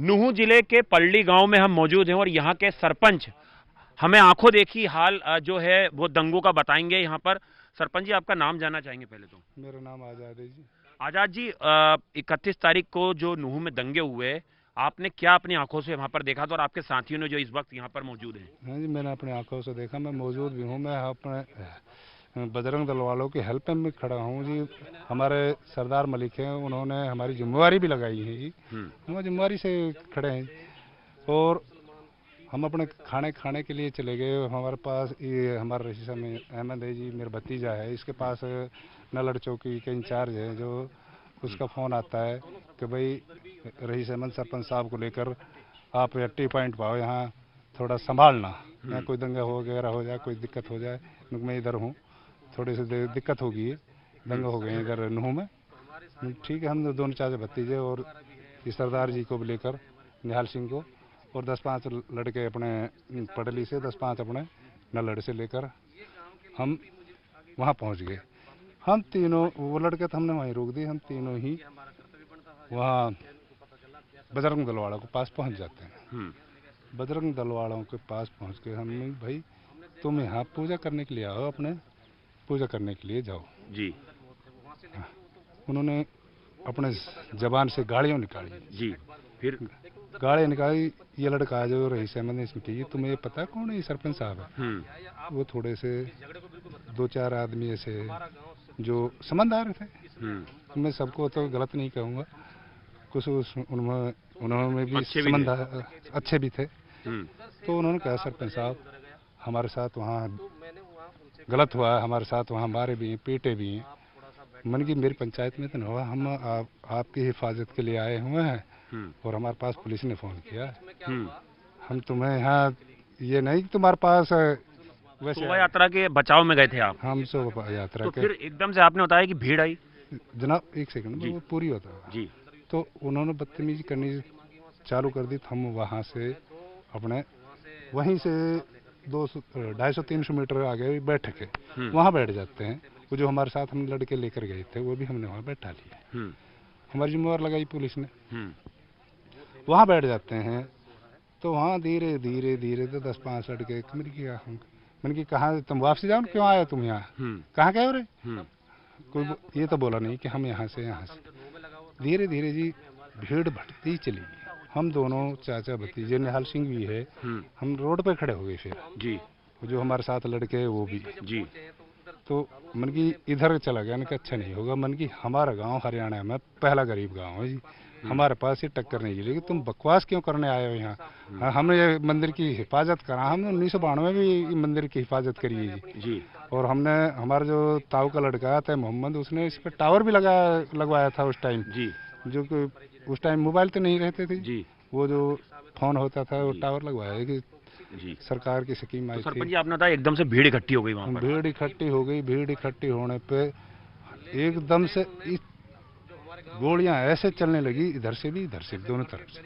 नूंह जिले के पल्ली गांव में हम मौजूद हैं और यहाँ के सरपंच हमें आंखों देखी हाल जो है वो दंगों का बताएंगे। यहाँ पर सरपंच जी, आपका नाम जानना चाहेंगे पहले तो। मेरा नाम आज़ाद है जी। आजाद जी, 31 तारीख को जो नूंह में दंगे हुए, आपने क्या अपनी आंखों से वहां पर देखा था और आपके साथियों ने जो इस वक्त यहाँ पर मौजूद हैं? हाँ जी, मैंने अपनी आंखों से देखा, मैं मौजूद भी हूँ। मैं अपने बजरंग दल वालों की हेल्प में भी खड़ा हूँ जी। हमारे सरदार मलिक हैं, उन्होंने हमारी जिम्मेवारी भी लगाई है जी। हम जिम्मेवारी से खड़े हैं और हम अपने खाने के लिए चले गए। हमारे पास ये हमारा रईसा में अहमद है जी, मेरा भतीजा है, इसके पास नलड़ चौकी के इंचार्ज है, जो उसका फ़ोन आता है कि भाई रईस अहमद सरपंच साहब को लेकर आप टी पॉइंट पाओ, यहाँ थोड़ा संभालना, यहाँ कोई दंगा हो वगैरह हो जाए, कोई दिक्कत हो जाए। मैं इधर हूँ, थोड़ी सी दिक्कत होगी, दंगा हो गए इधर नूंह में। ठीक है, हम दोनों चाचा भतीजे और इस सरदार जी को भी लेकर, निहाल सिंह को और 10-5 लड़के अपने पटली से, 10-5 अपने नलड़ से लेकर हम वहाँ पहुँच गए। हम तीनों, वो लड़के तो हमने वहीं रोक दिए, हम तीनों ही वहाँ बजरंग दल वालों के पास पहुँच जाते हैं। बजरंग दल वालों के पास पहुँच के हम, भाई तुम यहाँ पूजा करने के लिए आओ, अपने पूजा करने के लिए जाओ जी। उन्होंने अपने जबान से गाड़ियाँ निकाली जी। फिर गाड़ियाँ निकाली। ये लड़का जो रईस अहमद ने इसमें की, तुम्हें पता कौन है ये सरपंच साहब है? वो थोड़े से 2-4 आदमी ऐसे जो समझदार थे, मैं सबको तो गलत नहीं कहूँगा, कुछ उन्होंने भी समझदार अच्छे भी थे। तो उन्होंने कहा सरपंच साहब हमारे साथ वहाँ गलत हुआ है, हमारे साथ वहाँ मारे भी हैं, पीटे भी हैं। मन की मेरी पंचायत में तो नहीं हुआ, हम आपकी हिफाजत के लिए आए हुए हैं और हमारे पास पुलिस ने फ़ोन किया। हम तुम्हें यहाँ ये नहीं कि तुम्हारे पास वैसे शोभा यात्रा के बचाव में गए थे आप? हम शोभा यात्रा तो के। फिर एकदम से आपने बताया कि भीड़ आई। जनाब एक सेकंड, वो पूरी होता है जी। तो उन्होंने बदतमीजी करनी चालू कर दी। हम वहाँ से अपने वहीं से 200-250-300 मीटर आगे बैठक है, वहाँ बैठ जाते हैं। वो जो हमारे साथ हम लड़के लेकर गए थे, वो भी हमने वहाँ बैठा लिया। हमारी जिम्मेवार लगाई पुलिस ने, वहाँ बैठ जाते हैं। तो वहाँ धीरे धीरे तो 10-5 लड़के मैंने की कहाँ तुम वापसी जाओ, क्यों आए तुम यहाँ, कहाँ गए रे? कोई ये तो बोला नहीं कि हम यहाँ से धीरे धीरे जी भीड़ बढ़ती चली गई। हम दोनों चाचा भतीजे, निहाल सिंह भी है, हम रोड पे खड़े हो गए फिर जी। जो हमारे साथ लड़के हैं वो भी जी। तो मन की इधर चला गया, कि अच्छा नहीं होगा। मन की हमारा गांव हरियाणा में पहला गरीब गांव है जी, हमारे पास ये टक्कर नहीं मिलेगी, तुम बकवास क्यों करने आए हो यहाँ? हमने ये मंदिर की हिफाजत करा, हमने 1992 में भी मंदिर की हिफाजत करी है जी। और हमने, हमारा जो ताऊ का लड़का था मोहम्मद, उसने इस पर टावर भी लगवाया था उस टाइम जी। जो कि उस टाइम मोबाइल तो नहीं रहते थे जी, वो जो फोन होता था वो टावर लगवाया कि जी, सरकार की स्कीम आई थी। सरपंच जी, आपने बताया एकदम से भीड़ इकट्ठी हो गई वहाँ पर। भीड़ इकट्ठी हो गई, भीड़ इकट्ठी होने पे एकदम से गोलियां ऐसे चलने लगी, इधर से भी दोनों तरफ से।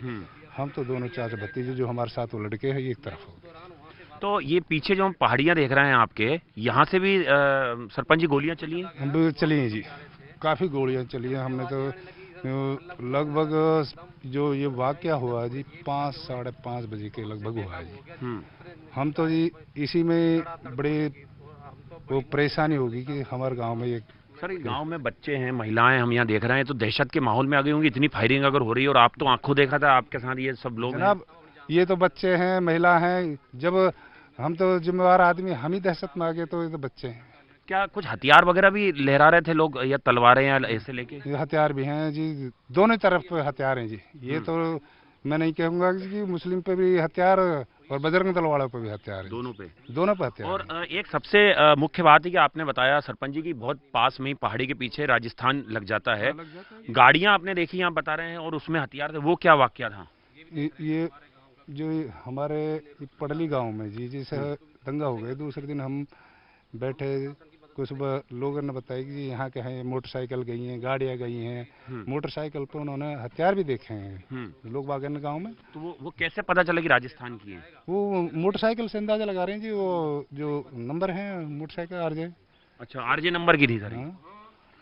हम तो दोनों चाचा भतीजे जो हमारे साथ वो लड़के हैं, एक तरफ हो गए। तो ये पीछे जो हम पहाड़ियाँ देख रहे हैं आपके, यहाँ से भी सरपंच जी गोलियाँ चली हैं? हम भी चली हैं जी, काफ़ी गोलियाँ चली हैं। हमने तो लगभग जो ये वाकया हुआ जी 5-5:30 बजे के लगभग हुआ है जी। हम तो जी इसी में बड़े वो परेशानी होगी कि हमारे गांव में एक सर, गांव में बच्चे हैं, महिलाएं हम यहाँ देख रहे हैं, तो दहशत के माहौल में आ गई होंगी। इतनी फायरिंग अगर हो रही है और आप तो आंखों देखा था, आपके साथ ये सब लोग जनाब हैं। ये तो बच्चे हैं, महिला हैं, जब हम तो जिम्मेवार आदमी, हम ही दहशत में आ गए, तो ये तो बच्चे हैं। क्या कुछ हथियार वगैरह भी लहरा रहे थे लोग, या तलवारें या ऐसे लेके? हथियार भी हैं जी, दोनों तरफ हथियार हैं जी। ये तो मैं नहीं कहूँगा कि मुस्लिम पे भी हथियार और बजरंग दल वालों पे भी हथियार है, दोनों पे हथियार। और एक सबसे मुख्य बात है कि आपने बताया सरपंच जी की बहुत पास में ही पहाड़ी के पीछे राजस्थान लग जाता है, गाड़ियां आपने देखी यहाँ बता रहे हैं और उसमें हथियार थे, वो क्या वाकया था? ये जो हमारे पडली गांव में जी, जैसे दंगा हो गया, दूसरे दिन हम बैठे, कुछ लोगों ने बताया कि यहाँ के हैं, मोटरसाइकिल गई हैं, गाड़ियाँ गई हैं। मोटरसाइकिल पे उन्होंने हथियार भी देखे हैं लोग बागन गांव में। तो वो कैसे पता चला कि राजस्थान की है? वो मोटरसाइकिल से अंदाजा लगा रहे हैं जी, वो जो नंबर है मोटरसाइकिल आरजे। अच्छा, आरजे नंबर की थी सर?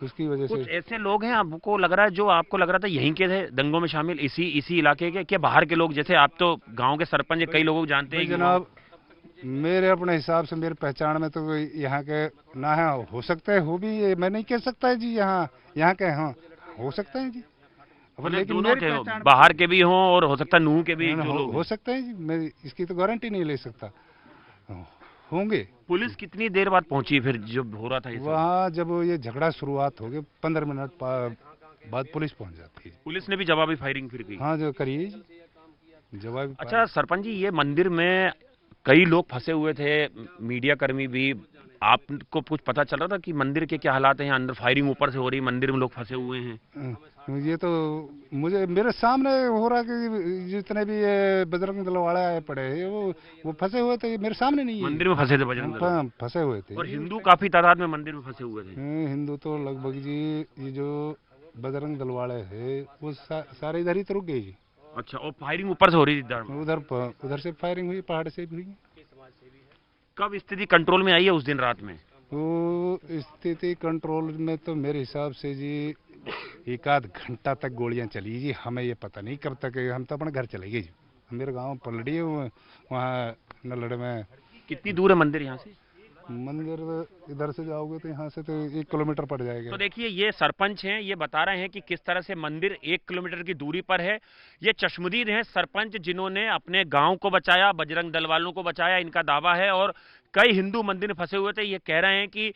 उसकी वजह कुछ से ऐसे लोग हैं आपको लग रहा है, जो आपको लग रहा था यहीं के थे दंगों में शामिल, इसी इलाके के, क्या बाहर के लोग? जैसे आप तो गांव के सरपंच हैं, कई लोगों को जानते भाई हैं, जनाब, मेरे अपने हिसाब से मेरे पहचान में तो कोई यहाँ के ना है, हो सकता है हो भी, ये मैं नहीं कह सकता है जी, यहाँ के हाँ हो सकते हैं जी, अब मतलब लेकिन दोनों मेरी थे, पहचान में बाहर के भी हों और हो सकता है नूह के भी तो जो लोग हो हैं। सकता है जी, मैं इसकी तो गारंटी नहीं ले सकता, होंगे। पुलिस कितनी देर बाद पहुंची फिर जब हो रहा था ये सब? वहाँ जब ये झगड़ा शुरुआत हो गई 15 मिनट बाद पुलिस पहुँच जाती है। पुलिस ने भी जवाबी फायरिंग फिर की? हाँ जो करिए जी, जवाब। अच्छा सरपंच जी, ये मंदिर में कई लोग फंसे हुए थे, मीडिया कर्मी भी, आपको कुछ पता चल रहा था कि मंदिर के क्या हालात हैं? यहाँ अंदर फायरिंग ऊपर से हो रही, मंदिर में लोग फंसे हुए हैं। ये तो मुझे मेरे सामने हो रहा कि जितने भी ये बजरंग दल वाले आए पड़े हैं वो फंसे हुए थे, मेरे सामने नहीं है। मंदिर में फंसे थे बजरंग दल? हाँ, फंसे हुए थे। और हिंदू काफी तादाद में मंदिर में फंसे हुए थे? हिंदू तो लगभग जी, ये जो बजरंग दल वाले है वो सारे इधर ही तो रुक गए जी। अच्छा, और फायरिंग ऊपर से हो रही थी इधर? उधर से फायरिंग हुई, पहाड़ से भी हुई। कब स्थिति कंट्रोल में आई है उस दिन रात में? तो स्थिति कंट्रोल में तो मेरे हिसाब से जी 1 आध घंटा तक गोलियां चली जी, हमें ये पता नहीं कब तक, हम तो अपने घर चले गए जी। मेरे गांव पलड़ी है, वहाँ नलड़ में। कितनी दूर है मंदिर यहाँ से? मंदिर इधर से जाओगे तो यहाँ से तो 1 किलोमीटर पड़ जाएगा। तो देखिए, ये सरपंच हैं, ये बता रहे हैं कि किस तरह से मंदिर 1 किलोमीटर की दूरी पर है। ये चश्मदीद हैं सरपंच, जिन्होंने अपने गांव को बचाया, बजरंग दल वालों को बचाया, इनका दावा है। और कई हिंदू मंदिर में फंसे हुए थे। ये कह रहे हैं कि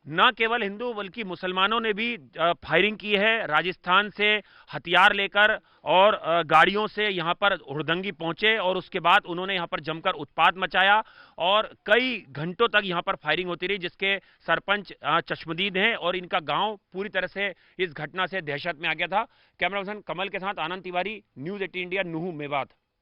न केवल हिंदू बल्कि मुसलमानों ने भी फायरिंग की है, राजस्थान से हथियार लेकर और गाड़ियों से यहाँ पर हुड़दंगी पहुंचे, और उसके बाद उन्होंने यहाँ पर जमकर उत्पात मचाया और कई घंटों तक यहाँ पर फायरिंग होती रही, जिसके सरपंच चश्मदीद हैं और इनका गांव पूरी तरह से इस घटना से दहशत में आ गया था। कैमरा पर्सन कमल के साथ आनंद तिवारी, न्यूज़ 18 इंडिया, नुहू, मेवात।